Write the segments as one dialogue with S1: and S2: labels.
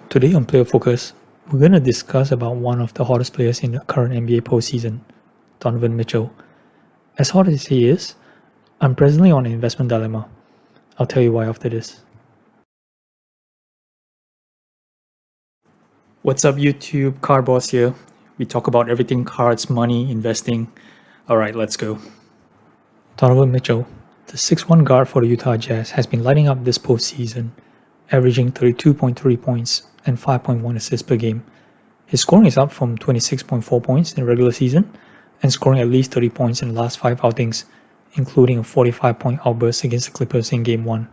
S1: Today on Player Focus, we're going to discuss about one of the hottest players in the current NBA postseason, Donovan Mitchell. As hot as he is, I'm presently on an investment dilemma. I'll tell you why after this. What's up YouTube, Card Boss here. We talk about everything cards, money, investing. Alright, let's go. Donovan Mitchell, the 6'1 guard for the Utah Jazz, has been lighting up this postseason, averaging 32.3 points and 5.1 assists per game. His scoring is up from 26.4 points in the regular season and scoring at least 30 points in the last 5 outings, including a 45-point outburst against the Clippers in Game 1.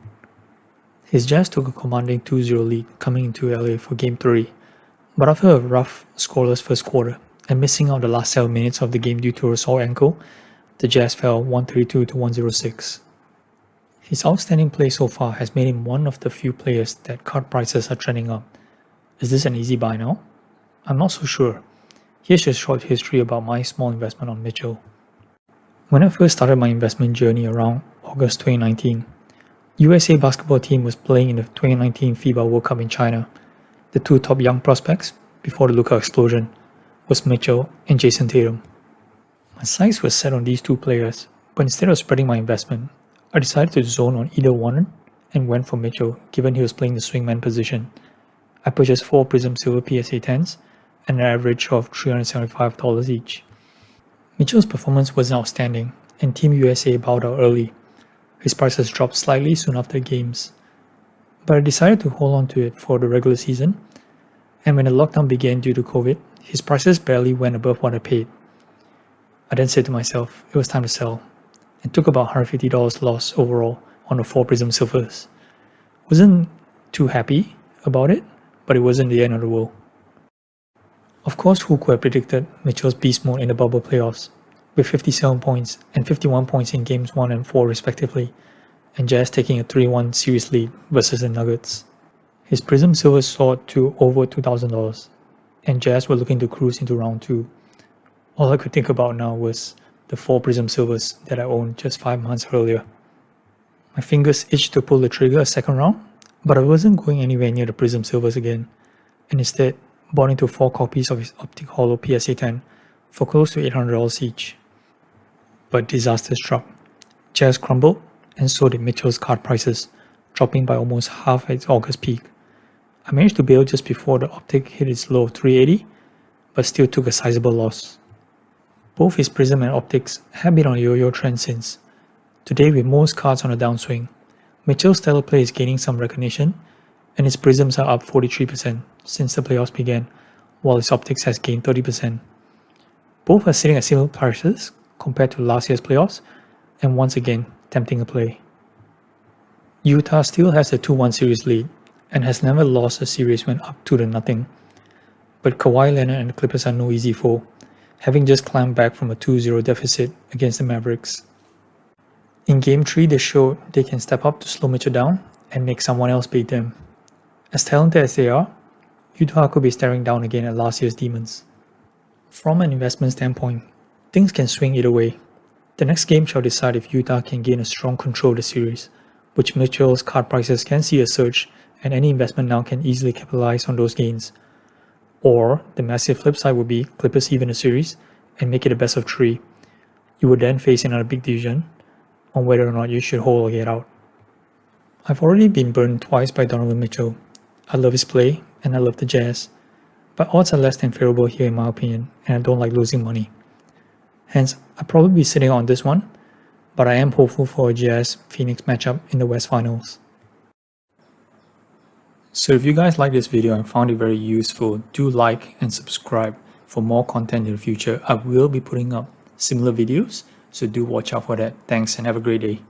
S1: His Jazz took a commanding 2-0 lead coming into LA for Game 3, but after a rough, scoreless first quarter and missing out the last 7 minutes of the game due to a sore ankle, the Jazz fell 132 to 106. His outstanding play so far has made him one of the few players that card prices are trending up. Is this an easy buy now? I'm not so sure. Here's a short history about my small investment on Mitchell. When I first started my investment journey around August 2019, USA basketball team was playing in the 2019 FIBA World Cup in China. The two top young prospects, before the Luka explosion, was Mitchell and Jason Tatum. My sights were set on these two players, but instead of spreading my investment, I decided to zone on either one and went for Mitchell given he was playing the swingman position. I purchased 4 Prism Silver PSA 10s and an average of $375 each. Mitchell's performance was outstanding and Team USA bowed out early. His prices dropped slightly soon after games, but I decided to hold on to it for the regular season, and when the lockdown began due to COVID, his prices barely went above what I paid. I then said to myself it was time to sell, and took about $150 loss overall on the 4 Prism Silvers. Wasn't too happy about it, but it wasn't the end of the world. Of course, who could have predicted Mitchell's beast mode in the bubble playoffs, with 57 points and 51 points in games 1 and 4 respectively, and Jazz taking a 3-1 series lead versus the Nuggets. His Prism Silvers soared to over $2,000, and Jazz were looking to cruise into round 2. All I could think about now was the 4 Prism Silvers that I owned just 5 months earlier. My fingers itched to pull the trigger a second round, but I wasn't going anywhere near the Prism Silvers again, and instead bought into 4 copies of his Optic Holo PSA 10 for close to $800 each. But disaster struck. Jazz crumbled, and so did Mitchell's card prices, dropping by almost half at its August peak. I managed to bail just before the Optic hit its low of $380, but still took a sizable loss. Both his Prism and Optics have been on a yo-yo trend since. Today, with most cards on a downswing, Mitchell's stellar play is gaining some recognition, and his Prisms are up 43% since the playoffs began, while his Optics has gained 30%. Both are sitting at similar prices compared to last year's playoffs, and once again, tempting a play. Utah still has a 2-1 series lead, and has never lost a series when up 2-0. But Kawhi Leonard and the Clippers are no easy foe, having just climbed back from a 2-0 deficit against the Mavericks. In Game 3, they showed they can step up to slow Mitchell down and make someone else beat them. As talented as they are, Utah could be staring down again at last year's Demons. From an investment standpoint, things can swing either way. The next game shall decide if Utah can gain a strong control of the series, which Mitchell's card prices can see a surge, and any investment now can easily capitalize on those gains. Or the massive flip side would be Clippers even the series and make it a best of 3. You would then face another big decision on whether or not you should hold or get out. I've already been burned twice by Donovan Mitchell. I love his play and I love the Jazz, but odds are less than favorable here in my opinion, and I don't like losing money. Hence, I'll probably be sitting on this one, but I am hopeful for a Jazz-Phoenix matchup in the West Finals. So if you guys like this video and found it very useful, do like and subscribe for more content in the future. I will be putting up similar videos, so do watch out for that. Thanks and have a great day.